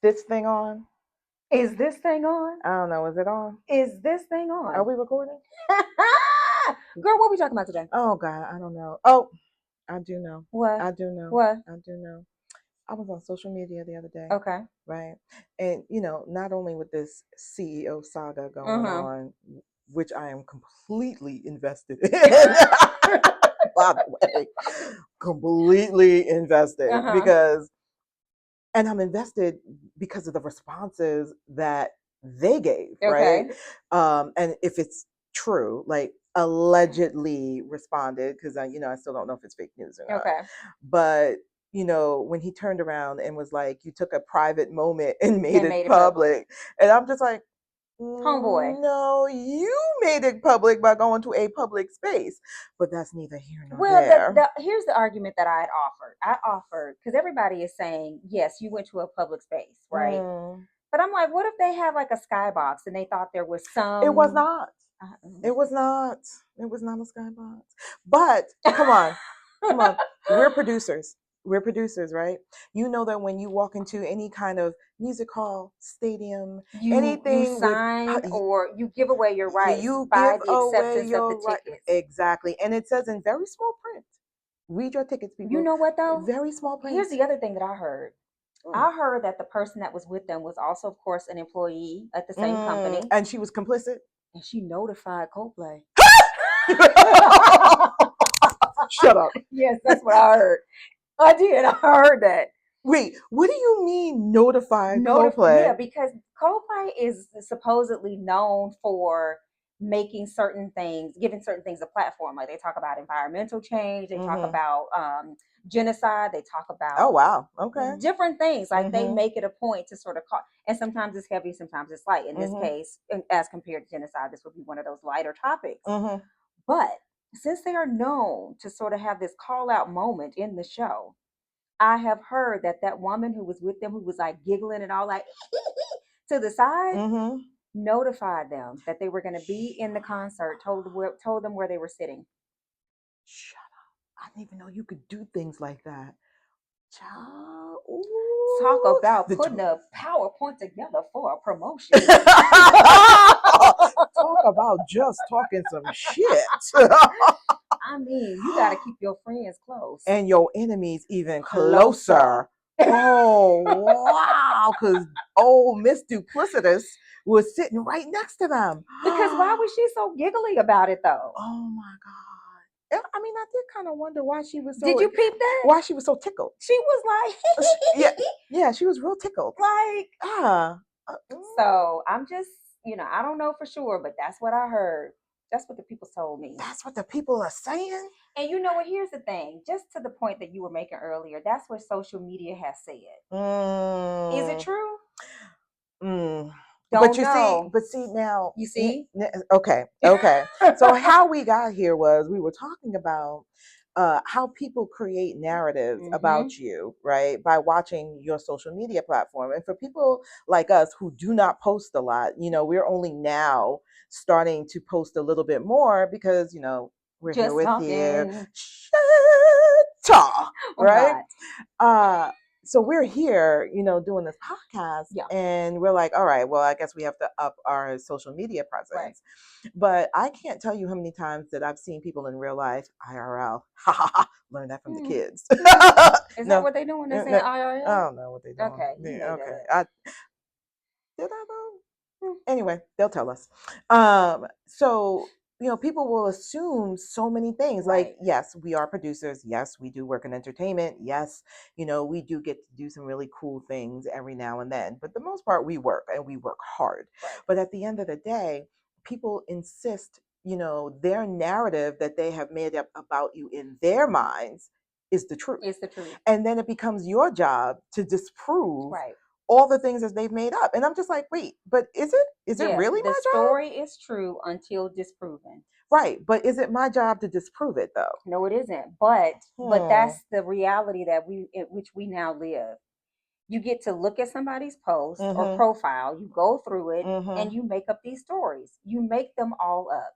this thing on? Is this thing on? I don't know. Is it on? Is this thing on? Are we recording? Girl, what we talking about today? Oh God, I don't know. Oh, I do know. What? I do know. What? I do know. I was on social media the other day. Okay. Right. And not only with this CEO saga going on, which I am completely invested in. By the way, completely invested and I'm invested because of the responses that they gave, right? And if it's true, like allegedly responded, because I still don't know if it's fake news or not. But when he turned around and was like, "You took a private moment and made it public," and I'm just like, homeboy, no, you made it public by going to a public space, but that's neither here nor there. Well, here's the argument that I had offered. I offered, because everybody is saying, yes, you went to a public space, right? But I'm like, what if they have like a skybox and they thought there was some? It was not. It was not. It was not a skybox. But come on, come on. We're producers. We're producers, right? You know that when you walk into any kind of music hall, stadium, anything, you sign or you give away your rights you by give the away acceptance your of the tickets. Exactly, and it says in very small print. Read your tickets, people. You know what though? Very small print. Here's the other thing that I heard. I heard that the person that was with them was also, of course, an employee at the same company, and she was complicit. And she notified Coldplay. Shut up. Yes, that's what I heard. I did. I heard that. Wait, what do you mean notified Coldplay? Yeah, because Coldplay is supposedly known for making certain things, giving certain things a platform. Like they talk about environmental change, they talk about genocide, they talk about different things. Like they make it a point to sort of call, and sometimes it's heavy, sometimes it's light. In this case, as compared to genocide, this would be one of those lighter topics. But since they are known to sort of have this call out moment in the show, I have heard that woman who was with them, who was like giggling and all like to the side, notified them that they were going to be in the concert, told them where they were sitting. Shut up. I didn't even know you could do things like that. Child. Talk about putting a PowerPoint together for a promotion. Talk about just talking some shit. I mean, you got to keep your friends close. And your enemies even closer. Oh, wow. Because old Miss Duplicitous was sitting right next to them. Because why was she so giggly about it, though? Oh, my God. I mean, I did kind of wonder why she was so... Did you peep that? Why she was so tickled. She was like... yeah, she was real tickled. Like... So, I'm just, I don't know for sure, but that's what I heard. That's what the people told me. That's what the people are saying? And you know what? Here's the thing. Just to the point that you were making earlier, that's what social media has said. Is it true? But see now. You see? Okay. So how we got here was we were talking about how people create narratives about you, right? By watching your social media platform. And for people like us who do not post a lot, we're only now starting to post a little bit more because, we're just here with talking. you. Talk, right? So we're here, doing this podcast, and we're like, all right, well, I guess we have to up our social media presence. Right. But I can't tell you how many times that I've seen people in real life, IRL, learn that from the kids. Is that what they're doing? They're saying IRL? I don't know what they're doing. Okay. Okay. Did I know? Anyway, they'll tell us. So people will assume so many things. Right. Like, yes, we are producers. Yes, we do work in entertainment. Yes, we do get to do some really cool things every now and then. But the most part, we work and we work hard. Right. But at the end of the day, people insist, their narrative that they have made up about you in their minds is the truth. It's the truth. And then it becomes your job to disprove all the things that they've made up. And I'm just like, wait, but is it really my job? The story is true until disproven. Right. But is it my job to disprove it though? No, it isn't. But that's the reality that in which we now live. You get to look at somebody's post or profile, you go through it, and you make up these stories. You make them all up.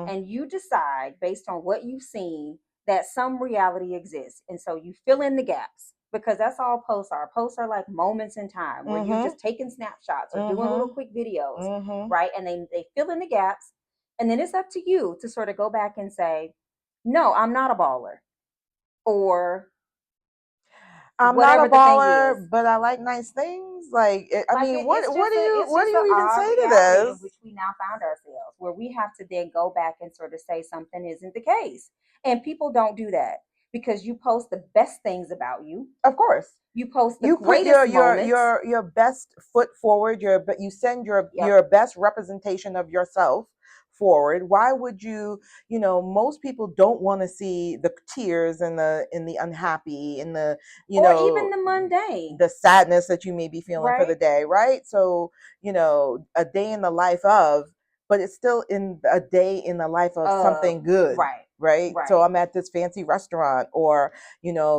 And you decide based on what you've seen that some reality exists. And so you fill in the gaps. because that's all posts are. Posts are like moments in time where you're just taking snapshots or doing little quick videos, right? And they fill in the gaps. And then it's up to you to sort of go back and say, no, I'm not a baller. Or I'm not a whatever the thing is. baller, but I like nice things. Like, I Like mean, what it's what do just an you even odd say to reality in this? which we now found ourselves, where we have to then go back and sort of say something isn't the case. And people don't do that because you post the best things about you. Of course, You post the you put greatest moments. your best foot forward. You send Yep. your best representation of yourself forward. Why would you? Most people don't want to see the tears and the unhappy and the Or even the mundane, the sadness that you may be feeling for the right? day, right? So a day in the life of, but it's still in a day in the life of something good, Right. right? So Right. I'm at this fancy restaurant, or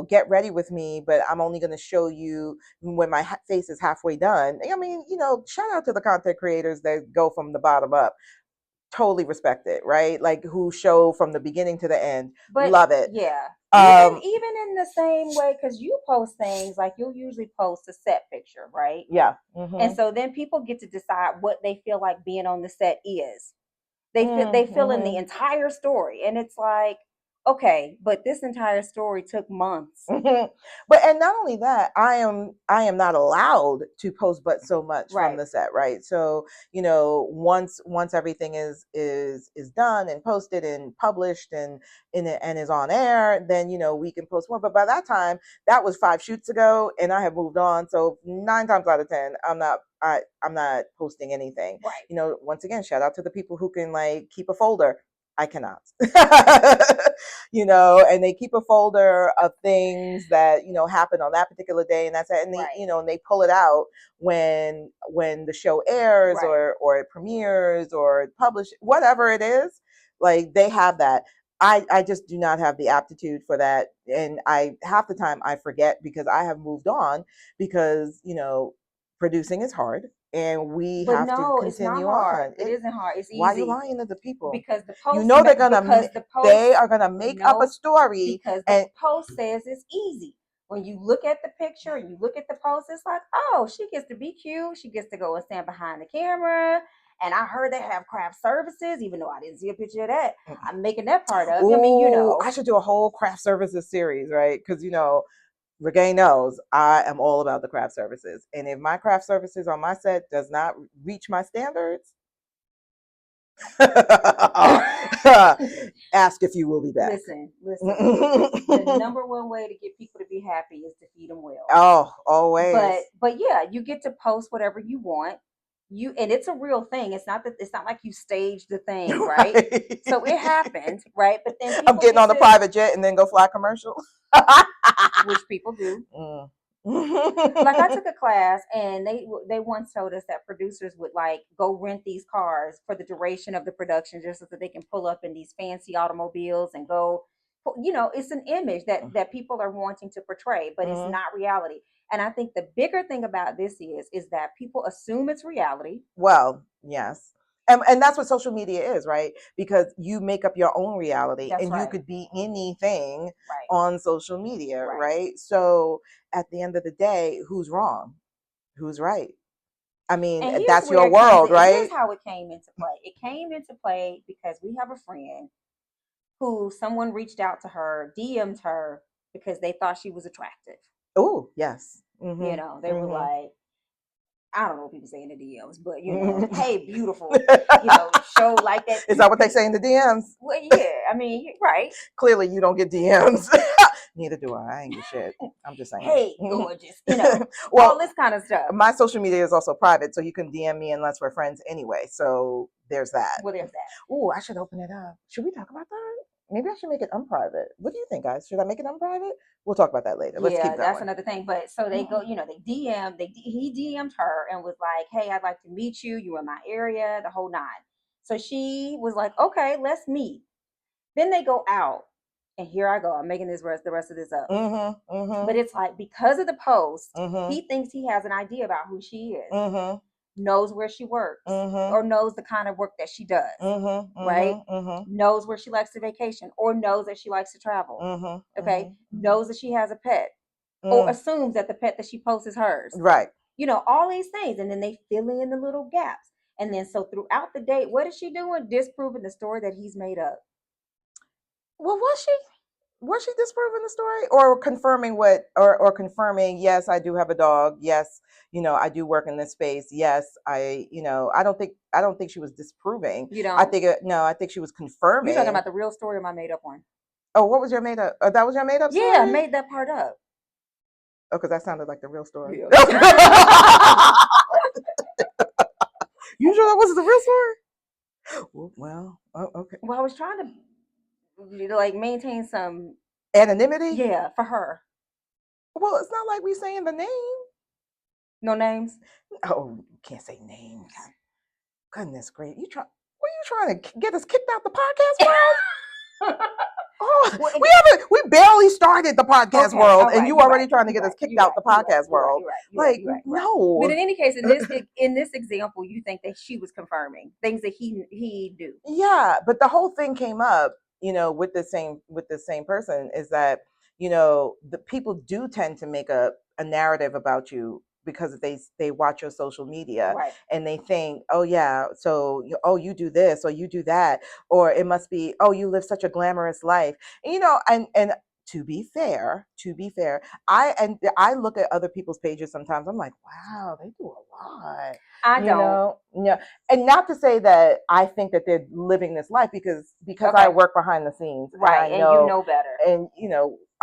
get ready with me, but I'm only going to show you when my face is halfway done. I mean, shout out to the content creators that go from the bottom up. Totally respect it, right? Like, who show from the beginning to the end. But Love it. yeah, Um, even in the same way, because you post things like you'll usually post a set picture, right? yeah. And so then people get to decide what they feel like being on the set is. They fill in the entire story, and it's like, okay, but this entire story took months. But and not only that, I am not allowed to post but so much from Right. the set, right? So once everything is done and posted and published and is on air, then we can post more. But by that time, that was 5 shoots ago, and I have moved on. So 9 times out of 10, I'm not posting anything. Right. Once again, shout out to the people who can like keep a folder. I cannot. And they keep a folder of things that happen on that particular day, and that's it. And they Right. and they pull it out when the show airs, Right. or it premieres or published, whatever it is. Like, they have that. I just do not have the aptitude for that, and I half the time I forget because I have moved on, because producing is hard, and we But have to no, it's not continue hard. on. It isn't hard. It's Why are you easy lying to the people? because the post They're gonna because the post they are gonna make up a no story, because the and post says it's easy. When you look at the picture and you look at the post, it's like, oh, she gets to be cute. She gets to go and stand behind the camera. And I heard they have craft services, even though I didn't see a picture of that. I'm making that part of. Ooh, I mean, I should do a whole craft services series, right? Because Regain knows I am all about the craft services, and if my craft services on my set does not reach my standards, ask if you will be back. Listen. The number one way to get people to be happy is to feed them well. Oh, always. But yeah, you get to post whatever you want. And it's a real thing. It's not like you staged the thing, right? So it happened, right? But then I'm getting on a private jet and then go fly commercial, which people do. Like, I took a class, and they once told us that producers would like go rent these cars for the duration of the production, just so that they can pull up in these fancy automobiles and go. It's an image that people are wanting to portray, but it's not reality. And I think the bigger thing about this is that people assume it's reality. Well, yes. And that's what social media is, right? Because you make up your own reality. That's and right. You could be anything Right. on social media, right? So at the end of the day, who's wrong? Who's right? I mean, that's your world, right? Here's how it came into play. It came into play because we have a friend who someone reached out to her, DM'd her because they thought she was attractive. Oh, yes. They were like, I don't know what people say in the DMs, but hey, beautiful, show like that. Is that what they say in the DMs? Well, yeah, I mean, right. Clearly, you don't get DMs. Neither do I. I ain't get shit. I'm just saying. Hey, gorgeous. Well, all this kind of stuff. My social media is also private, so you can DM me unless we're friends anyway. So there's that. Well, there's that. Oh, I should open it up. Should we talk about that? Maybe I should make it unprivate. What do you think, guys? Should I make it unprivate? We'll talk about that later. Let's keep going. That's another thing. But so they go, he DM'd her and was like, hey, I'd like to meet you. You in my area, the whole nine. So she was like, okay, let's meet. Then they go out. And here I go. I'm making the rest of this up. But it's like, because of the post, he thinks he has an idea about who she is. Knows where she works, or knows the kind of work that she does, right? Knows where she likes to vacation, or knows that she likes to travel. Okay, knows that she has a pet. or assumes that the pet that she posts is hers. Right. You know, all these things. And then they fill in the little gaps. And then so throughout the day, what is she doing? Disproving the story that he's made up. Well, was she disproving the story or confirming what or confirming, yes, I do have a dog. Yes, I do work in this space. Yes, I don't think she was disproving. You don't? I think no, I think she was confirming. You're talking about the real story or my made up one? Oh, what was your made up? That was your made up story? Yeah, I made that part up. Oh, because that sounded like the real story. Yeah. You sure that wasn't the real story? Well, okay. Well, I was trying to like maintain some anonymity. Yeah, for her. Well, it's not like we saying the name. No names. Oh, you can't say names. Goodness great! Were you trying to get us kicked out the podcast world? Oh, we barely started the podcast world, and you already trying to get us kicked out the podcast world. No. But in any case, in this example, you think that she was confirming things that he do. Yeah, but the whole thing came up, with the same person, is that the people do tend to make a narrative about you because they watch your social media, right, and they think, oh yeah, so you do this or you do that, or it must be, oh, you live such a glamorous life, and to be fair, I look at other people's pages sometimes. I'm like, wow, they do a lot. I don't. Yeah, and not to say that I think that they're living this life because okay. I work behind the scenes, right? And you know better, and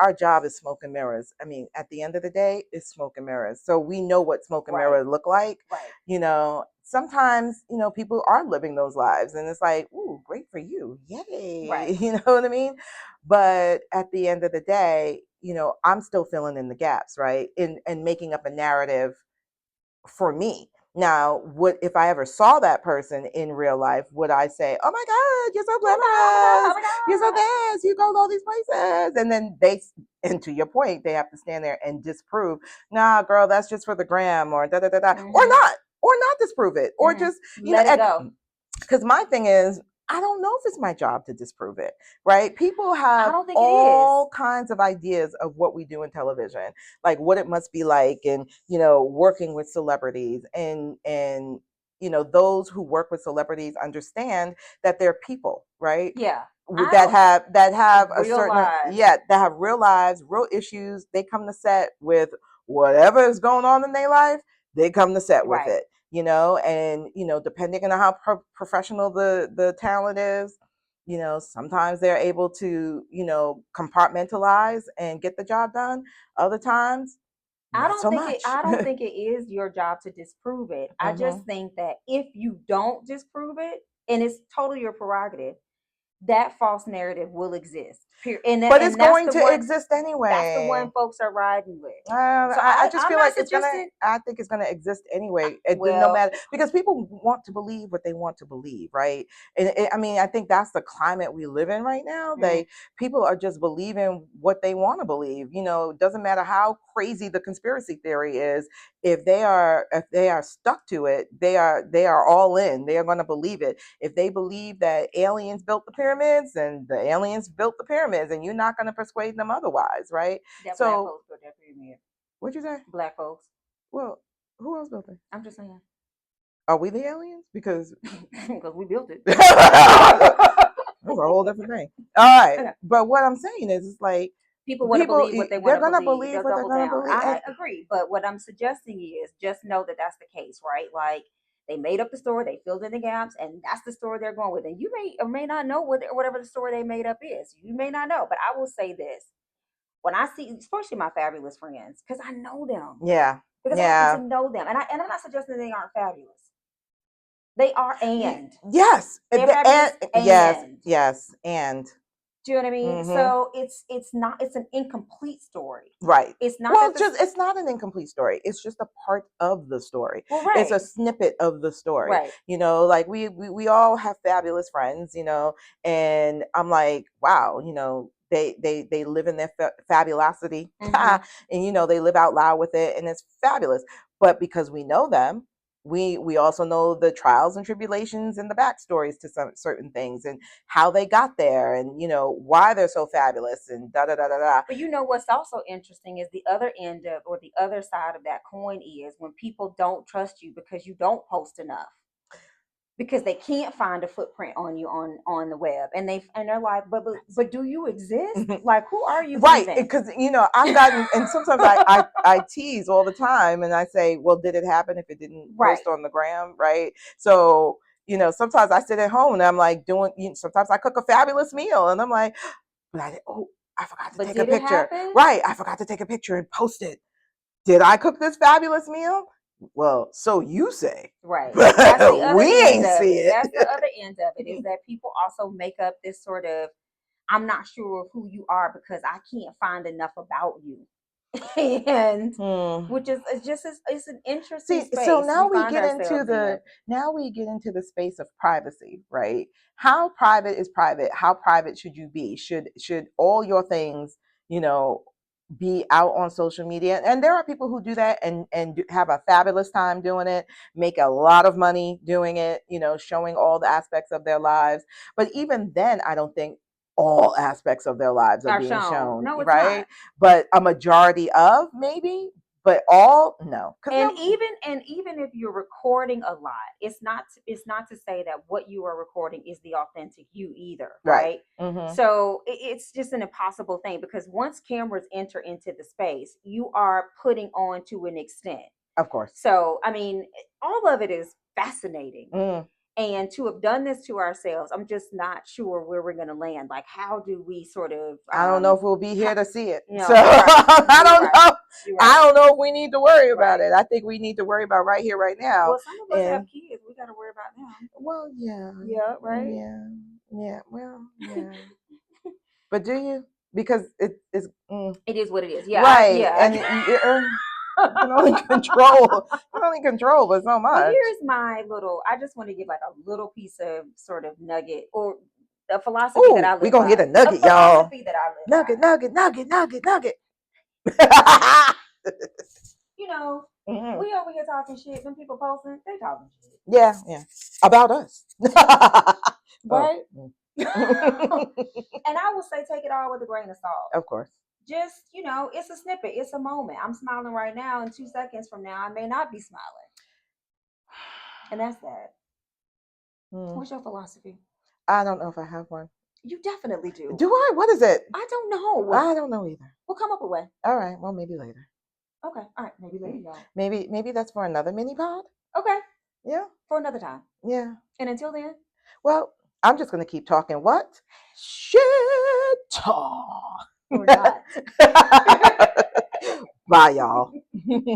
our job is smoke and mirrors. I mean, at the end of the day, it's smoke and mirrors. So we know what smoke and mirrors look like. Right. Sometimes, people are living those lives, and it's like, ooh, great for you. Yay. Right. You know what I mean? But at the end of the day, I'm still filling in the gaps, right? And making up a narrative for me. Now, if I ever saw that person in real life, would I say, "Oh my God, you're so glamorous, you're so this, you go to all these places," and then and to your point, they have to stand there and disprove, "Nah, girl, that's just for the gram," or da da da da, or not disprove it, or just let it go. Because my thing is, I don't know if it's my job to disprove it, right? People have all kinds of ideas of what we do in television, like what it must be like, and working with celebrities, and those who work with celebrities understand that they're people, right? Yeah. That have a real certain lives. that have real lives, real issues. They come to set with whatever is going on in their life. They come to set with it. And depending on how professional the talent is, sometimes they're able to compartmentalize and get the job done. Other times, I don't think it is your job to disprove it. I just think that if you don't disprove it, and it's totally your prerogative, that false narrative will exist. But it's going to exist anyway. That's the one folks are riding with. So I just feel like I think it's gonna exist anyway. No matter, because people want to believe what they want to believe, right? And I think that's the climate we live in right now. People are just believing what they want to believe. It doesn't matter how crazy the conspiracy theory is. If they are stuck to it, they are all in. They are going to believe it. If they believe that aliens built the pyramids, and the aliens built the pyramids, and you're not going to persuade them otherwise, right? Black folks built that pyramid. What'd you say? Black folks. Well, who else built it? I'm just saying. Are we the aliens? Because we built it. That's a whole different thing. All right, but what I'm saying is, it's like, people want to believe what they want to believe. They're going to believe. I agree, but what I'm suggesting is just know that that's the case, right? Like, they made up the story, they filled in the gaps, and that's the story they're going with. And you may or may not know whatever the story they made up is. You may not know, but I will say this: when I see, especially my fabulous friends, because I know them, because I happen to know them, and I'm not suggesting they aren't fabulous. They are, and yes, yes, and. Do you know what I mean? So it's an incomplete story. Right. It's not. Well, it's not an incomplete story. It's just a part of the story. Well, right. It's a snippet of the story. Right. Like we all have fabulous friends, and I'm like, wow, they live in their fabulosity, and they live out loud with it, and it's fabulous. But because we know them, we also know the trials and tribulations and the backstories to some certain things and how they got there and why they're so fabulous and da da da da da. But what's also interesting is the other end of, or the other side of that coin, is when people don't trust you because you don't post enough, because they can't find a footprint on you on the web, and they're like, but do you exist? Like, who are you? Right, because I've gotten, and sometimes I tease all the time, and I say, well, did it happen if it didn't post on the gram, right? So sometimes I sit at home and I'm like doing. Sometimes I cook a fabulous meal, and I'm like, but I forgot to take a picture. Right, I forgot to take a picture and post it. Did I cook this fabulous meal? Well, so you say. Right. But we ain't see it. That's the other end of it, is that people also make up this sort of, I'm not sure of who you are because I can't find enough about you. And which is it's an interesting space. So now we get into the space of privacy, right? How private is private? How private should you be? Should all your things, be out on social media? And there are people who do that and have a fabulous time doing it, make a lot of money doing it, showing all the aspects of their lives. But even then, I don't think all aspects of their lives are being shown, no, right? Not. But a majority of, maybe, but all, no. And even if you're recording a lot, it's not to say that what you are recording is the authentic you either, right? Mm-hmm. So it's just an impossible thing, because once cameras enter into the space, you are putting on to an extent. Of course. So I mean, all of it is fascinating. And to have done this to ourselves, I'm just not sure where we're going to land. Like, how do we sort of? I don't know if we'll be here to see it. So right. I don't know. Right. I don't know if we need to worry about it. I think we need to worry about right here, right now. Well, some of us have kids. We got to worry about them. Well, yeah. Yeah. Right. Yeah. Well, yeah. But do you? Because it is. It is what it is. Yeah. Right. And you can only control, but so much. Well, here's my little. I just want to give like a little piece of sort of nugget, or a philosophy that I live by. We're gonna get a nugget, y'all. That I live nugget. We over here talking shit. When people posting, they talking shit. Yeah. About us. Right. And I will say, take it all with a grain of salt. Of course. Just, it's a snippet. It's a moment. I'm smiling right now, and 2 seconds from now, I may not be smiling. And that's that. What's your philosophy? I don't know if I have one. You definitely do. Do I? What is it? I don't know. I don't know either. We'll come up with one. All right. Well, maybe later. Okay. All right. Maybe later, y'all. Maybe that's for another mini pod. Okay. Yeah. For another time. Yeah. And until then, well, I'm just going to keep talking. What? Shit talk. Or not. Bye, y'all.